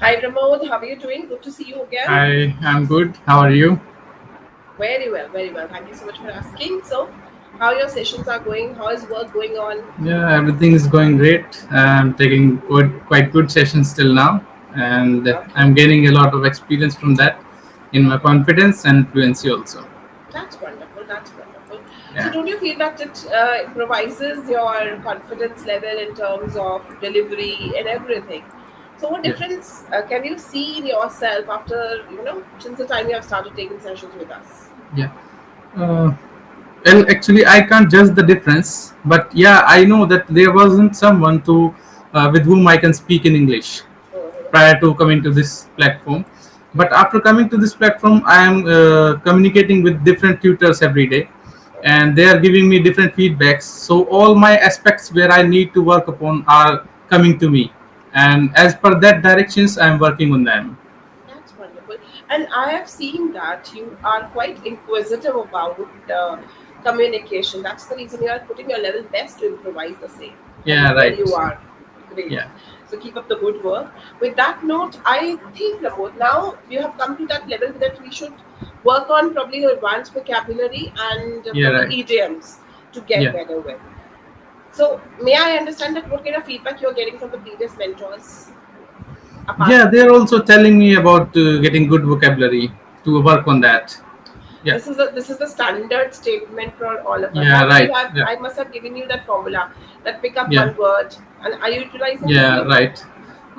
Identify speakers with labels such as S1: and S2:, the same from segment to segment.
S1: Hi Pramod, how are you doing? Good to see you again.
S2: I am good. How are you?
S1: Very well, very well. Thank you so much for asking. So, how your sessions are going? How is work going on?
S2: Yeah, everything is going great. I'm taking quite good sessions till now, and
S1: Okay,
S2: I'm gaining a lot of experience from that in my confidence and fluency also.
S1: that's wonderful. That's wonderful. So,
S2: Yeah,
S1: don't you feel that it improvises your confidence level in terms of delivery and everything? So, what
S2: yeah,
S1: difference can you see in yourself after since the time you have started taking sessions with us?
S2: yeah. Uh, well, actually, I can't judge the difference, but yeah, I know that there wasn't someone to with whom I can speak in English
S1: Mhm.
S2: prior to coming to this platform. But
S1: Okay.
S2: after coming to this platform, I am communicating with different tutors every day,
S1: Uh-huh.
S2: and they are giving me different feedbacks. So all my aspects where I need to work upon are coming to me, and as per that directions, I am working on them.
S1: That's wonderful. And I have seen that you are quite inquisitive about communication. That's the reason you are putting your level best to improvise the same. And
S2: Yeah,
S1: well, you
S2: right.
S1: are. Great.
S2: Yeah,
S1: So keep up the good work. With that note, I think, Pramod, now you have come to that level that we should work on probably your advanced vocabulary and
S2: yeah,
S1: probably
S2: right.
S1: idioms to get
S2: Yeah,
S1: better with. So may I understand that what kind of feedback you're getting from the previous mentors apart
S2: yeah.
S1: from
S2: They are
S1: me?
S2: also telling me about getting good vocabulary to work on that. Yeah,
S1: This is the standard statement for all of us.
S2: yeah,
S1: I believe
S2: right. Yeah,
S1: I must have given you that formula that pick up
S2: yeah.
S1: one word. And are you utilizing the
S2: Yeah,
S1: same?
S2: right.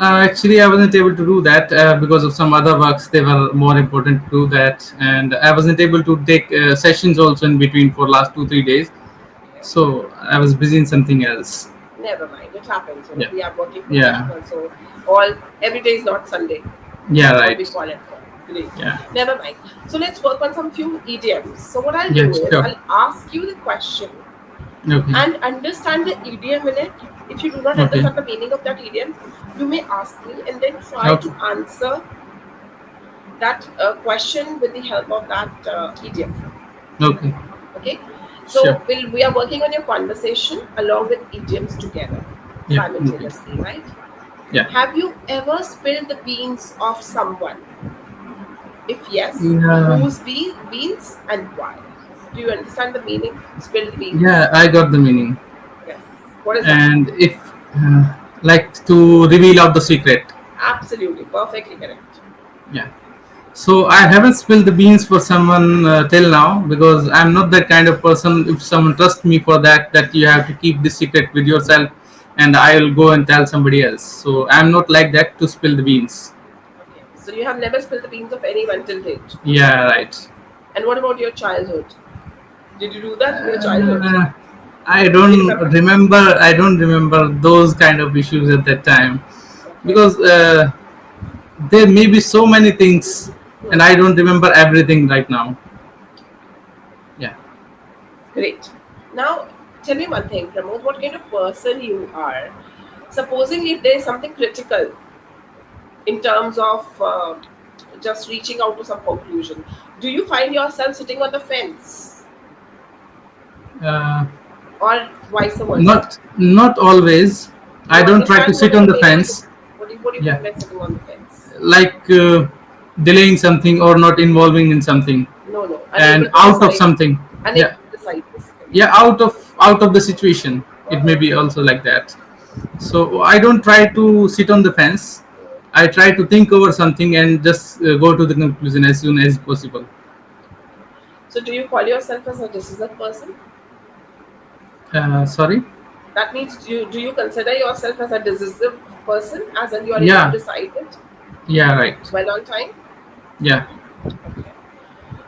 S2: Actually, I wasn't able to do that because of some other works. They were more important to do that, and I wasn't able to take sessions also in between for last 2 3 days.
S1: Okay.
S2: So I was busy in something else.
S1: Never mind. It happens.
S2: Yeah,
S1: We are working
S2: yeah,
S1: professionals, so all every day is not Sunday.
S2: yeah,
S1: What we
S2: right.
S1: call it for. Great.
S2: Yeah,
S1: Never mind. So let's work on some few idioms. So what I'll
S2: yeah,
S1: do is
S2: sure.
S1: I'll ask you the question
S2: Okay,
S1: and understand the idiom in it. If you do not
S2: okay,
S1: understand the meaning of that idiom, you may ask me and then try
S2: okay,
S1: to answer that question with the help of that idiom.
S2: okay.
S1: Okay,
S2: Sure.
S1: so we are working on your conversation along with idioms together
S2: Yeah, okay.
S1: simultaneously, right?
S2: Yeah.
S1: Have you ever spilled the beans of someone? If yes,
S2: Yeah,
S1: whose beans and why? Do you understand the meaning? Spilled beans.
S2: yeah. I got the meaning.
S1: Yes. What is that?
S2: And if like to reveal out the secret.
S1: Absolutely, perfectly correct.
S2: Yeah. So I haven't spilled the beans for someone till now because I'm not that kind of person. If someone trusts me for that, that you have to keep this secret with yourself, and I'll go and tell somebody else. So I'm not like that to spill the beans.
S1: Okay, so you have never spilled the beans of anyone till date.
S2: Yeah, right.
S1: And what about your childhood? Did you do that in your childhood?
S2: Uh, I
S1: Do you
S2: don't
S1: remember?
S2: remember. I don't remember those kind of issues at that time
S1: Okay.
S2: because there may be so many things, and I
S1: Hmm.
S2: don't remember everything right now. Yeah.
S1: Great. Now, tell me one thing, Pramod, what kind of person you are? Supposing if there is something critical in terms of just reaching out to some conclusion, do you find yourself sitting on the fence
S2: Uh,
S1: or vice versa?
S2: not always. I
S1: You
S2: don't try to
S1: understand what
S2: sit
S1: is
S2: on
S1: the
S2: the
S1: meaning of sit?
S2: fence.
S1: What do you
S2: Yeah,
S1: mean by sitting on the fence?
S2: like delaying something or not involving in something
S1: No, no,
S2: and
S1: unable to
S2: out of
S1: decide.
S2: something.
S1: Unable
S2: Yeah,
S1: to decide, basically.
S2: yeah, out of the situation. It may
S1: Uh-huh.
S2: be also like that. So I don't try to sit on the fence. I try to think over something and just go to the conclusion as soon as possible.
S1: So, do you call yourself as a decisive person?
S2: Sorry.
S1: That means do you consider yourself as a decisive person, as in you are able to
S2: Yeah,
S1: decide it
S2: yeah, right.
S1: well on time?
S2: Yeah,
S1: Okay.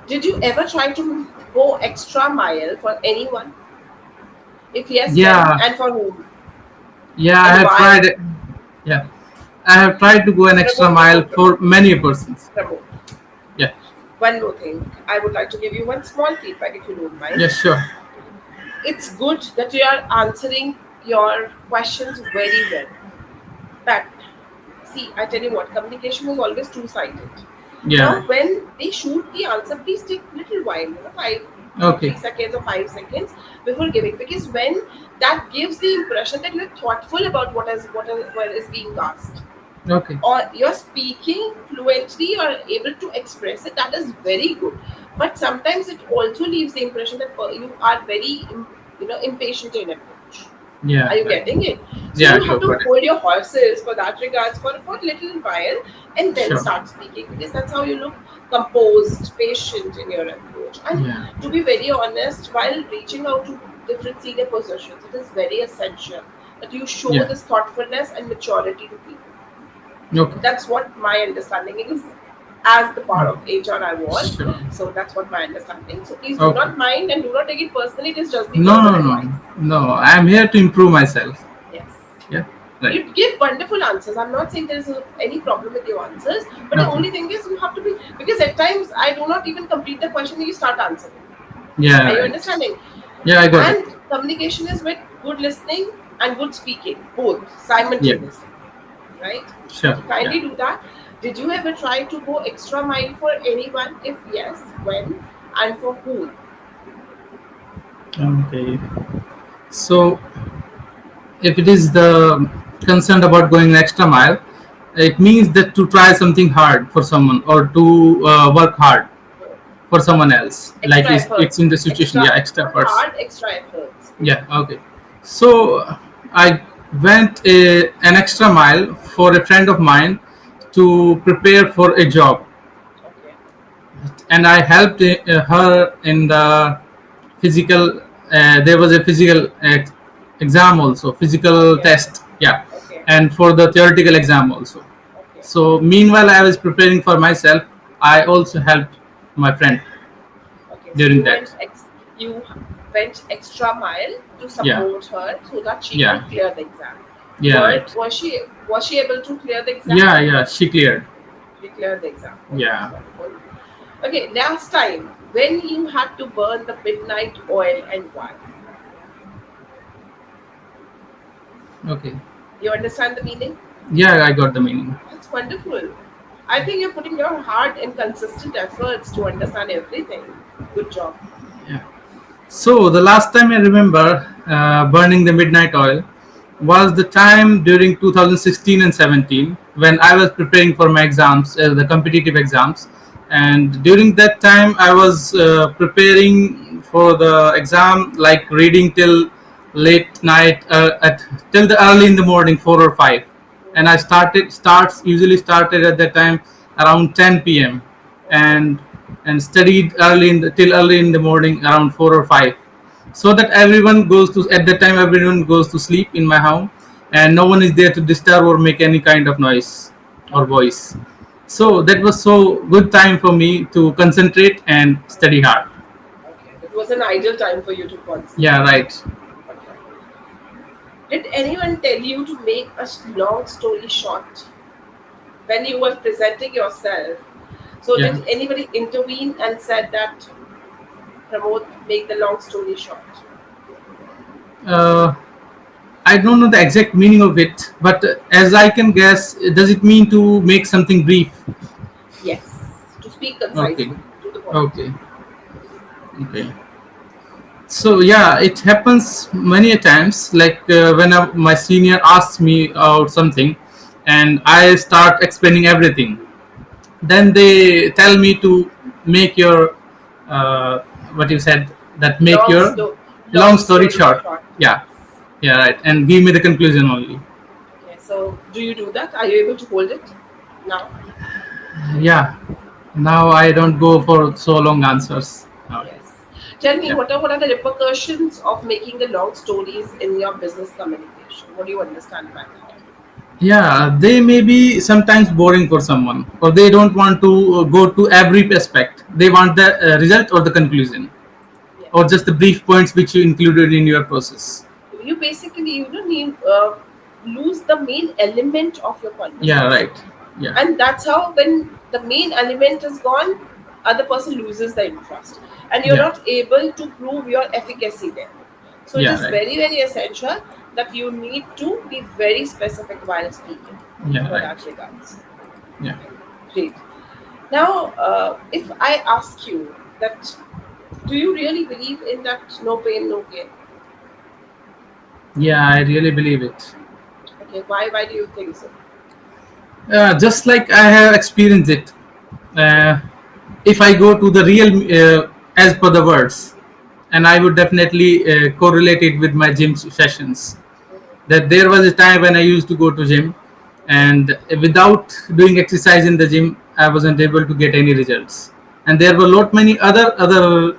S1: Did you ever try to go extra mile for anyone? If yes, when
S2: yeah,
S1: and for whom
S2: yeah. I
S1: and
S2: have
S1: why?
S2: tried. Yeah, I have tried to go an extra
S1: Promote,
S2: mile
S1: promote,
S2: for
S1: promote,
S2: many persons.
S1: promote.
S2: Yeah,
S1: One more thing, I would like to give you one small feedback if you don't mind.
S2: yeah, sure.
S1: It's good that you are answering your questions very well. But see, I tell you what, communication is always two-sided. Now,
S2: Yeah,
S1: when they shoot the answer, please take little while, five,
S2: okay.
S1: 3 seconds or 5 seconds before giving, because when that gives the impression that you're thoughtful about what is being asked.
S2: Okay.
S1: or you're speaking fluently, you're able to express it, that is very good. But sometimes it also leaves the impression that you are very impatient in approach.
S2: Yeah.
S1: Are you
S2: Right.
S1: getting it? So
S2: Yeah.
S1: you
S2: You
S1: have to
S2: got it.
S1: hold your horses for that regards for a little while, and then
S2: Sure.
S1: start speaking, because that's how you look composed, patient in your approach. And
S2: Yeah.
S1: to be very honest, while reaching out to different senior positions, it is very essential that you show
S2: Yeah.
S1: this thoughtfulness and maturity to people.
S2: Okay.
S1: That's what my understanding is. As the part of HR I was,
S2: Sure.
S1: so that's what my understanding. So please do
S2: Okay.
S1: not mind and do not take it personally. It is just the
S2: No,
S1: verbal
S2: no, no,
S1: advice.
S2: no. I'm here to improve myself.
S1: Yes.
S2: Yeah. Right.
S1: You give wonderful answers. I'm not saying there's any problem with your answers, but the
S2: Okay.
S1: only thing is you have to be, because at times I do not even complete the question and you start answering.
S2: Yeah.
S1: Are you
S2: Right.
S1: understanding?
S2: Yeah, I got it.
S1: And communication is with good listening and good speaking, both
S2: Yeah.
S1: simultaneously, right?
S2: Sure.
S1: So
S2: Yeah.
S1: kindly do that. Did you ever try to go extra mile for anyone? If yes, when and for whom?
S2: Okay. So, if it is the concern about going an extra mile, it means that to try something hard for someone or to work hard for someone else. Like
S1: Extra
S2: it's
S1: efforts.
S2: in the situation.
S1: Extra,
S2: Yeah, extra
S1: not
S2: efforts.
S1: hard, extra efforts.
S2: Yeah. Okay. So I went an extra mile for a friend of mine to prepare for a job,
S1: Okay.
S2: and I helped her in the physical. There was a physical exam also, physical
S1: Okay.
S2: test. Yeah,
S1: Okay.
S2: and for the theoretical exam also.
S1: Okay.
S2: So meanwhile, I was preparing for myself. I also helped my friend
S1: Okay, so
S2: during that.
S1: you went extra mile to
S2: Yeah,
S1: support her so that she can
S2: yeah,
S1: clear the exam.
S2: yeah.
S1: Were,
S2: Right.
S1: was she able to clear the exam?
S2: Yeah, yeah. She cleared.
S1: She cleared the exam. Oh, that's
S2: Yeah.
S1: wonderful. Okay, last time when you had to burn the midnight oil and why?
S2: Okay.
S1: You understand the meaning?
S2: Yeah, I got the meaning.
S1: That's wonderful. I think you're putting your heart and consistent efforts to understand everything. Good job.
S2: Yeah. So the last time I remember burning the midnight oil was the time during 2016 and 17 when I was preparing for my exams, the competitive exams, and during that time I was preparing for the exam, like reading till late night, at till the early in the morning, 4 or 5, and I
S1: Mhm.
S2: starts usually started at that time around 10 p.m.
S1: Okay.
S2: and studied till early in the morning around 4 or 5, so that everyone goes to at that time everyone goes to sleep in my home, and no one is there to disturb or make any kind of noise or
S1: Okay.
S2: voice. So that was so good time for me to concentrate and study hard.
S1: Okay. It was an ideal time for you to
S2: Yeah,
S1: concentrate.
S2: right.
S1: Okay. Did anyone tell you to make a long story short when you were presenting yourself? So
S2: Yeah.
S1: did anybody intervene and said that promote make the long story short?
S2: uh, I don't know the exact meaning of it, but as I can guess, does it mean to make something brief?
S1: Yes. To speak
S2: Okay.
S1: concisely, to the point.
S2: Okay. Okay. So yeah, it happens many a times. Like when my senior asks me out something, and I start explaining everything. Then they tell me to make your what you said, that make
S1: Long
S2: your
S1: story,
S2: long
S1: long
S2: story
S1: story
S2: short.
S1: short.
S2: Yeah,
S1: Yes.
S2: yeah, right, and give me the conclusion only.
S1: Okay. So do you do that? Are you able to hold it now?
S2: Yeah. Now I don't go for so long answers. Now.
S1: Yes. Tell me,
S2: Yeah.
S1: what are the repercussions of making the long stories in your business communication? What do you understand by that?
S2: Yeah, they may be sometimes boring for someone, or they don't want to go to every aspect. They want the result or the conclusion, or
S1: Yes.
S2: just the brief points which you included in your process.
S1: You basically you don't need lose the main element of your
S2: Yeah,
S1: conversation,
S2: right. Yeah,
S1: and that's how when the main element is gone, other person loses the interest, and you're
S2: yeah,
S1: not able to prove your efficacy there. So it
S2: yeah,
S1: is
S2: right.
S1: very essential that you need to be very specific while speaking
S2: Yeah,
S1: for
S2: right.
S1: that regards.
S2: Yeah,
S1: Okay, great. Now, if I ask you that, do you really believe in that no pain, no gain?
S2: yeah. I really believe it.
S1: Okay, why do you think so?
S2: Just like I have experienced it. Uh, if I go to the real, as per the words, and I would definitely correlate it with my gym sessions. That there was a time when I used to go to gym, and without doing exercise in the gym, I wasn't able to get any results. And there were lot many other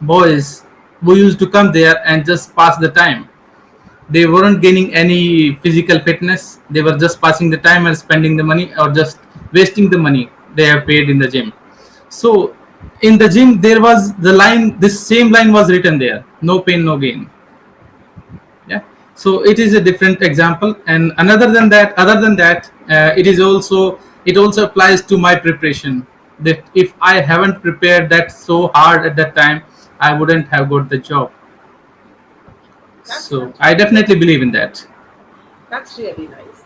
S2: boys who used to come there and just pass the time. They weren't gaining any physical fitness. They were just passing the time and spending the money, or just wasting the money they have paid in the gym. So in the gym there was the line, this same line was written there: no pain, no gain. Yeah. So it is a different example. And another than that other than that, it also applies to my preparation. That if I haven't prepared that so hard at that time, I wouldn't have got the job. So
S1: That's
S2: I
S1: really
S2: definitely
S1: nice.
S2: believe in that.
S1: That's really nice.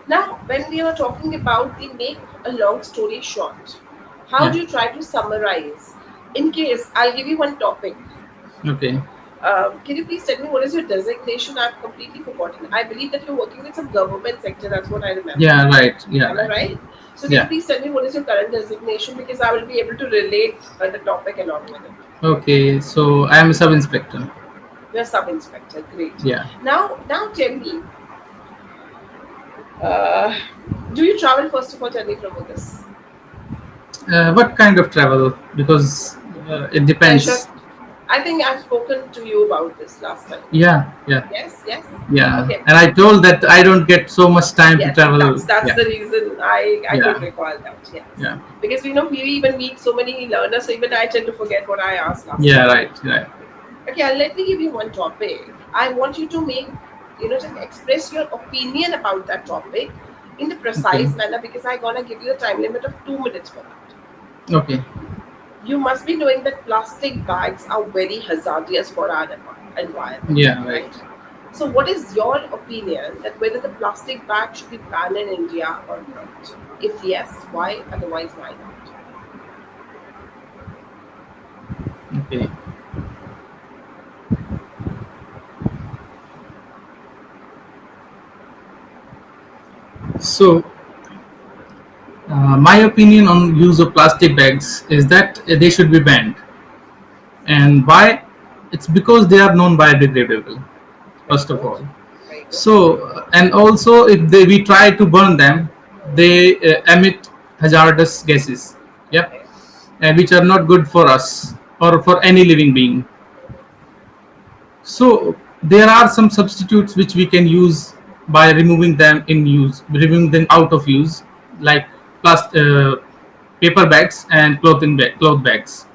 S1: Now, when we are talking about the make a long story short, how
S2: Yeah.
S1: do you try to summarize? In case I'll give you one topic.
S2: Okay.
S1: Can you please tell me what is your designation? I've completely forgotten. I believe that you're working with some government sector. That's what I remember.
S2: Yeah, right. Yeah,
S1: Am I
S2: right.
S1: right? So can you
S2: Yeah.
S1: please tell me what is your current designation, because I will be able to relate the topic along with it.
S2: Okay, so I am a sub inspector.
S1: You're sub inspector. Great.
S2: Yeah.
S1: Now tell me, uh, do you travel first of all? Tell me from this.
S2: What kind of travel? Because it
S1: Leisure.
S2: depends.
S1: I think I've spoken to you about this last time.
S2: Yeah, yeah,
S1: Yes, yes.
S2: yeah.
S1: Okay.
S2: And I told that I don't get so much time to
S1: Yes,
S2: travel.
S1: that's
S2: Yeah,
S1: the reason I could
S2: yeah,
S1: recall that. Yes,
S2: yeah,
S1: because we even meet so many learners, so even I tend to forget what I asked last
S2: yeah.
S1: time.
S2: Right, right.
S1: Okay, let me give you one topic. I want you to just express your opinion about that topic in the
S2: Okay,
S1: precise manner, because I'm gonna give you a time limit of 2 minutes for that.
S2: okay.
S1: You must be knowing that plastic bags are very hazardous for our environment,
S2: Yeah, right.
S1: right? So, what is your opinion that whether the plastic bag should be banned in India or not? If yes, why? Otherwise, why not?
S2: Okay. So, my opinion on use of plastic bags is that they should be banned. And why? It's because they are non-biodegradable.
S1: Very
S2: First of
S1: good.
S2: all.
S1: Very good.
S2: So, and also if we try to burn them, they emit hazardous gases. Yeah,
S1: Okay.
S2: which are not good for us or for any living being. So there are some substitutes which we can use by removing them out of use, like paper bags and cloth bags.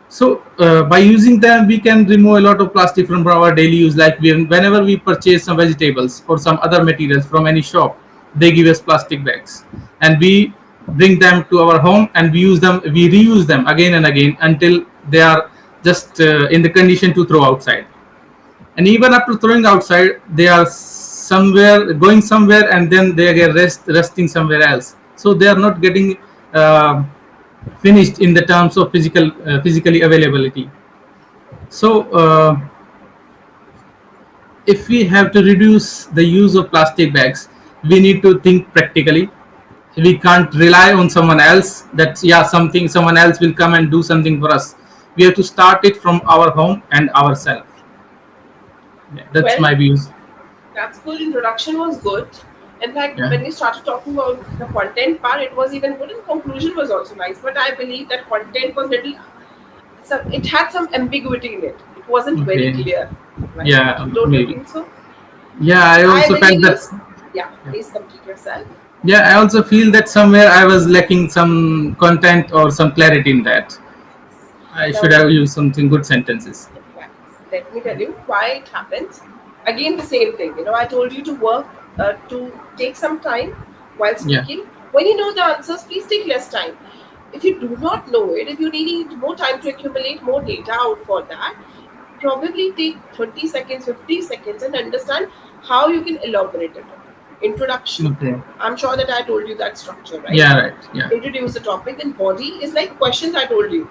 S2: So by using them, we can remove a lot of plastic from our daily use. Like whenever we purchase some vegetables or some other materials from any shop, they give us plastic bags, and we bring them to our home and we use them. We reuse them again and again until they are just in the condition to throw outside. And even after throwing outside, they are somewhere going somewhere, and then they get resting somewhere else. So they are not getting uh, finished in the terms of physically availability. So if we have to reduce the use of plastic bags, we need to think practically. We can't rely on someone else that, yeah, something someone else will come and do something for us. We have to start it from our home and ourselves. Yeah, that's
S1: Well,
S2: my views.
S1: that's good. Introduction was good. In fact,
S2: Yeah.
S1: when we started talking about the content part, it was even good, and conclusion was also nice. But I believe that content was little. It had some ambiguity in it. It wasn't very
S2: Okay.
S1: clear, right?
S2: Yeah,
S1: Don't you
S2: maybe.
S1: think so?
S2: Yeah, I
S1: I
S2: also
S1: believe
S2: felt
S1: you.
S2: that.
S1: Yeah,
S2: Yeah.
S1: please complete yourself.
S2: Yeah, I also feel that somewhere I was lacking some content or some clarity in that. I should
S1: Now,
S2: have used something good sentences.
S1: yeah, let me tell you why it happens. Again, the same thing. I told you to work, to take some time while
S2: Yeah.
S1: speaking. When you know the answers, please take less time. If you do not know it, if you need more time to accumulate more data out for that, probably take 30 seconds, 50 seconds, and understand how you can elaborate it. Introduction.
S2: Okay.
S1: I'm sure that I told you that structure, right?
S2: Yeah. Right. Yeah.
S1: Introduce the topic. Then body is like questions I told you.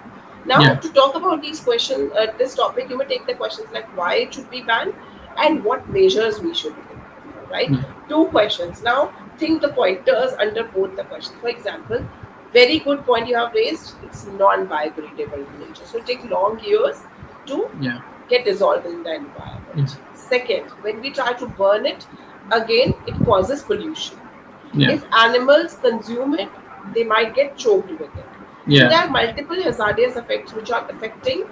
S1: Now,
S2: Yeah.
S1: to talk about these questions, this topic, you may take the questions like why it should be banned and what measures we should take. Right?
S2: Yeah.
S1: Two questions. Now, think the pointers under both the questions. For example, very good point you have raised, it's non-biodegradable in nature. So it takes long years to
S2: Yeah.
S1: get dissolved in the environment.
S2: Yes.
S1: Second, when we try to burn it, again, it causes pollution.
S2: Yeah.
S1: If animals consume it, they might get choked with it. So
S2: Yeah.
S1: there are multiple hazardous effects which are affecting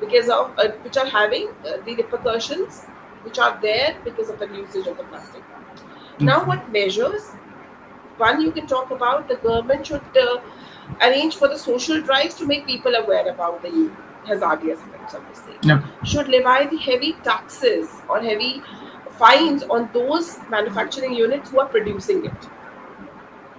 S1: because of which are having the repercussions which are there because of the usage of the plastic. Now,
S2: Okay.
S1: what measures? One you can talk about, the government should arrange for the social drives to make people aware about the hazardous effects of the same.
S2: Okay.
S1: Should levy the heavy taxes or heavy fines on those manufacturing units who are producing it,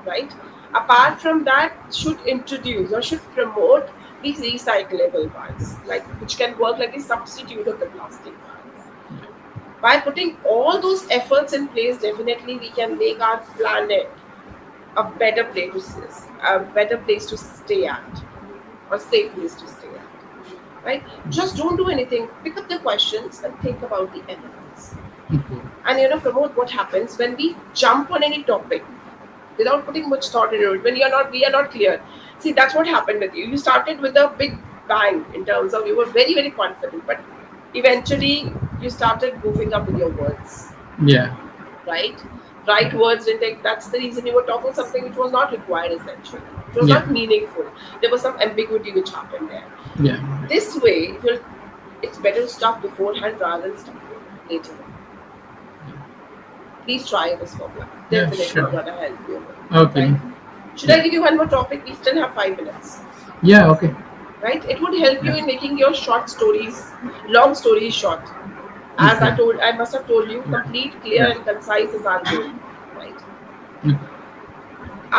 S1: right? Apart from that, should introduce or should promote these recyclable ones, like which can work like a substitute of the plastic ones. By putting all those efforts in place, definitely we can make our planet a better place to a better place to stay at, or safe place to stay at. Right? Just don't do anything. Pick up the questions and think about the evidence.
S2: Okay.
S1: And promote what happens when we jump on any topic without putting much thought into it. When we are not clear. See, that's what happened with you. You started with a big bang in terms of you were very very confident, but eventually you started goofing up with your words,
S2: Yeah.
S1: right? Right words didn't take. That's the reason you were talking something which was not required essentially. It was
S2: Yeah.
S1: not meaningful. There was some ambiguity which happened there.
S2: Yeah.
S1: This way, it's better to stop beforehand rather than stop later. Please try this formula.
S2: Yeah.
S1: Definitely
S2: Sure.
S1: gonna help you.
S2: Okay.
S1: Right? Should I
S2: Yeah.
S1: give you one more topic? We still have 5 minutes.
S2: Yeah. Okay.
S1: Right? It would help you
S2: Yeah.
S1: in making your short stories, long stories short. As
S2: Okay.
S1: I must have told you,
S2: Yeah.
S1: complete, clear,
S2: Yeah.
S1: and concise is our goal. Right?
S2: Okay.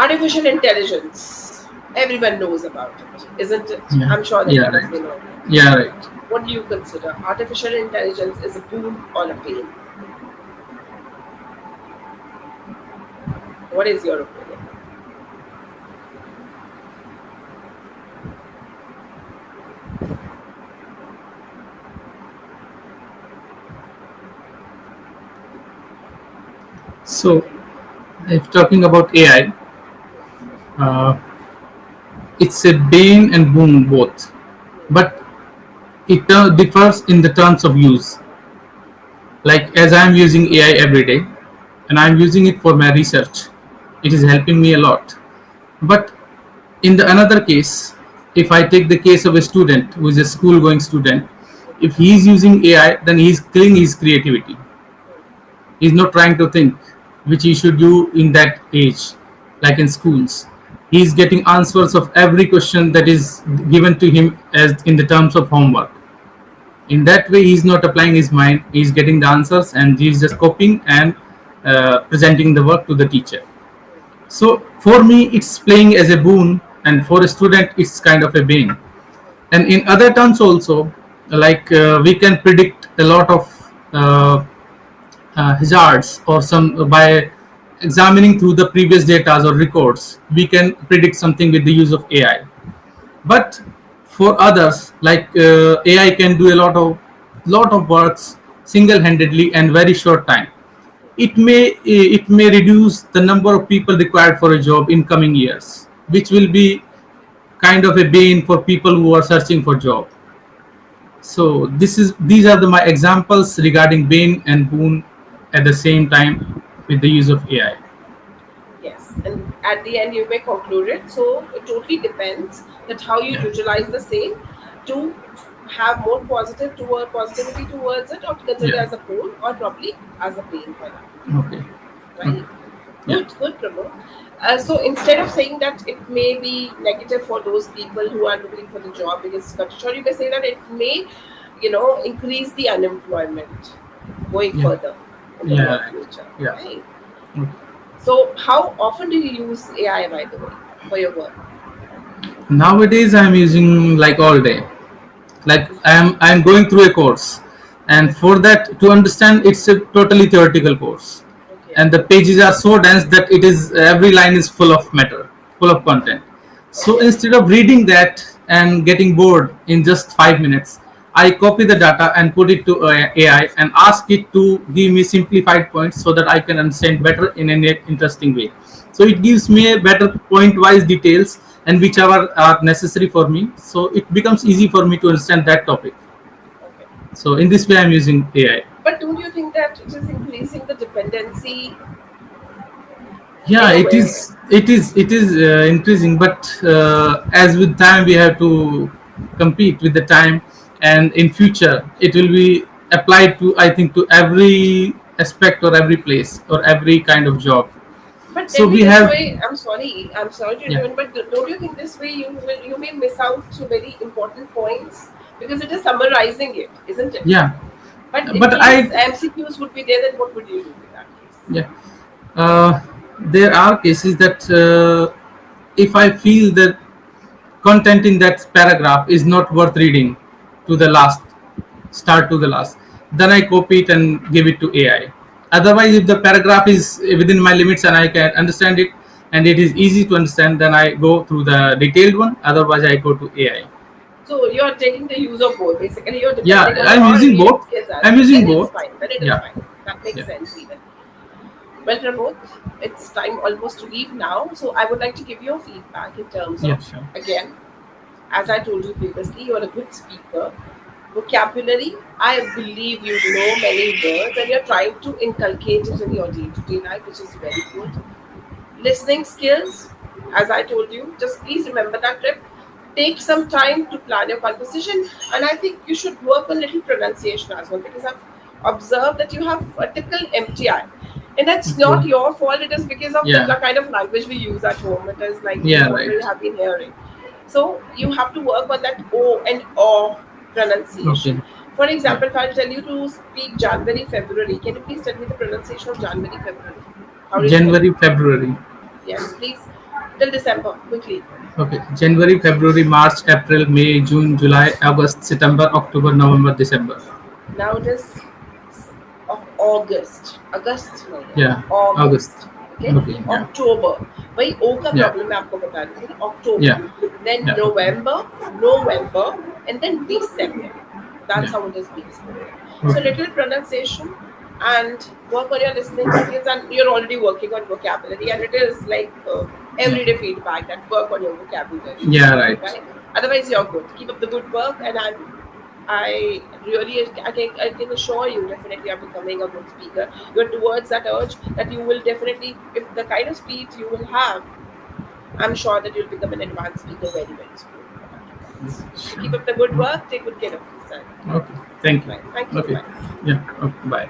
S1: Artificial intelligence. Everyone knows about it, isn't it?
S2: Yeah.
S1: I'm sure that
S2: Yeah.
S1: you must
S2: Right.
S1: be knowing.
S2: Yeah. Right.
S1: What do you consider? Artificial intelligence is a boon or a pain? What is your opinion?
S2: So, if talking about AI, uh, it's a bane and boon both, but it differs in the terms of use. Like as I'm using AI every day, and I'm using it for my research, it is helping me a lot. But in the another case, if I take the case of a student who is a school going student, if he is using AI, then he is killing his creativity. He is not trying to think, which he should do in that age, like in schools. He is getting answers of every question that is given to him as in the terms of homework. In that way, he's not applying his mind. He's getting the answers and he's just copying and presenting the work to the teacher. So for me, it's playing as a boon, and for a student, it's kind of a bane. And in other terms also, like we can predict a lot of hazards or some by examining through the previous data or records, we can predict something with the use of AI. But for others, like AI can do a lot of works single-handedly and very short time. It may reduce the number of people required for a job in coming years, which will be kind of a bane for people who are searching for job. So these are my examples regarding bane and boon at the same time with the use of AI.
S1: Yes, and at the end you may conclude it. So it totally depends that how you
S2: Yeah.
S1: utilize the same to have more positivity towards it, or to consider it
S2: Yeah.
S1: as a boon, or probably as a pain for that.
S2: Okay. Okay.
S1: Right?
S2: Yeah.
S1: Good, Pramod. So instead of saying that it may be negative for those people who are looking for the job, because sure you may say that it may, increase the unemployment going
S2: Yeah.
S1: further in the
S2: Yeah.
S1: near
S2: Right.
S1: future.
S2: Yeah.
S1: Right?
S2: Okay.
S1: So how often do you use AI, by the way, for your work?
S2: Nowadays, I'm using like all day. Like I'm going through a course, and for that to understand, it's a totally theoretical course,
S1: Okay.
S2: and the pages are so dense that it is every line is full of matter, full of content. So
S1: Okay.
S2: instead of reading that and getting bored in just 5 minutes, I copy the data and put it to AI and ask it to give me simplified points so that I can understand better in an interesting way. So it gives me a better point-wise details and whichever are necessary for me. So it becomes easy for me to understand that topic.
S1: Okay.
S2: So in this way, I'm using AI.
S1: But don't you think that it is increasing the dependency
S2: Yeah,
S1: in a
S2: it
S1: way?
S2: is. It is increasing, but as with time, we have to compete with the time, and in future, it will be applied to, I think, to every aspect or every place or every kind of job.
S1: But
S2: So
S1: maybe
S2: we
S1: this
S2: have,
S1: way, I'm sorry to
S2: yeah,
S1: intervene, but don't you think this way you may miss out to very important points because it is summarizing it, isn't it?
S2: yeah,
S1: But in
S2: but
S1: case MCQs would be there, then what would you do in that case?
S2: yeah, uh, there are cases that if I feel that content in that paragraph is not worth reading to the last, start to the last, then I copy it and give it to AI. Otherwise, if the paragraph is within my limits and I can understand it and it is easy to understand, then I go through the detailed one. Otherwise, I go to AI.
S1: So you're taking the use of both. Basically, you're depending
S2: Yeah,
S1: on
S2: I'm
S1: your
S2: using
S1: reading
S2: both.
S1: skills as
S2: I'm
S1: well.
S2: using
S1: Then it's
S2: both.
S1: fine. Then it is
S2: Yeah,
S1: fine. That makes
S2: yeah,
S1: sense even. Well, Pramod, it's time almost to leave now. So I would like to give you a feedback in terms
S2: yeah,
S1: of,
S2: sure.
S1: again, as I told you previously, you're a good speaker. Vocabulary, I believe you know many words and you're trying to inculcate it in your day to day life, which is very good. Listening skills, as I told you, just please remember that tip. Take some time to plan your conversation, and I think you should work on little pronunciation as well because I've observed that you have a typical MTI, and that's not
S2: Okay.
S1: your fault. It is because of the
S2: Yeah,
S1: kind of language we use at home. It is like
S2: yeah,
S1: whatever
S2: right.
S1: you have been hearing. So you have to work on that O and O
S2: Okay.
S1: pronunciation. For
S2: Yeah.
S1: example, if I tell you to speak January, February, can you please tell me the pronunciation of January, February? How do you spell it?
S2: January, February.
S1: Yes, please. Till December, quickly.
S2: Okay. January, February, March, April, May, June, July, August, September, October, November, December.
S1: Now it is August. August no no.
S2: Yeah. August.
S1: August. Okay.
S2: Okay. Yeah.
S1: October. वही O का
S2: Yeah.
S1: problem मैं आपको बता रही थी ना October.
S2: Yeah.
S1: Then
S2: Yeah. Okay.
S1: November, November, and then December. That's
S2: Yeah.
S1: how it is being spoken. So
S2: Okay.
S1: little pronunciation and work on your listening skills, and you're already working on vocabulary, and it is like
S2: Yeah.
S1: everyday feedback that work on your vocabulary,
S2: Yeah. Right.
S1: right? Otherwise, you're good. Keep up the good work, and I really, I can assure you, definitely, are becoming a good speaker. You're towards that urge that you will definitely, if the kind of speed you will have, I'm sure that you'll become an advanced speaker very, very soon. No matter what. So
S2: Sure.
S1: keep up the good
S2: Okay.
S1: work. Take good care of yourself.
S2: Okay. Thank you.
S1: Right. Thank you.
S2: Okay.
S1: Bye.
S2: Yeah. Okay. Bye.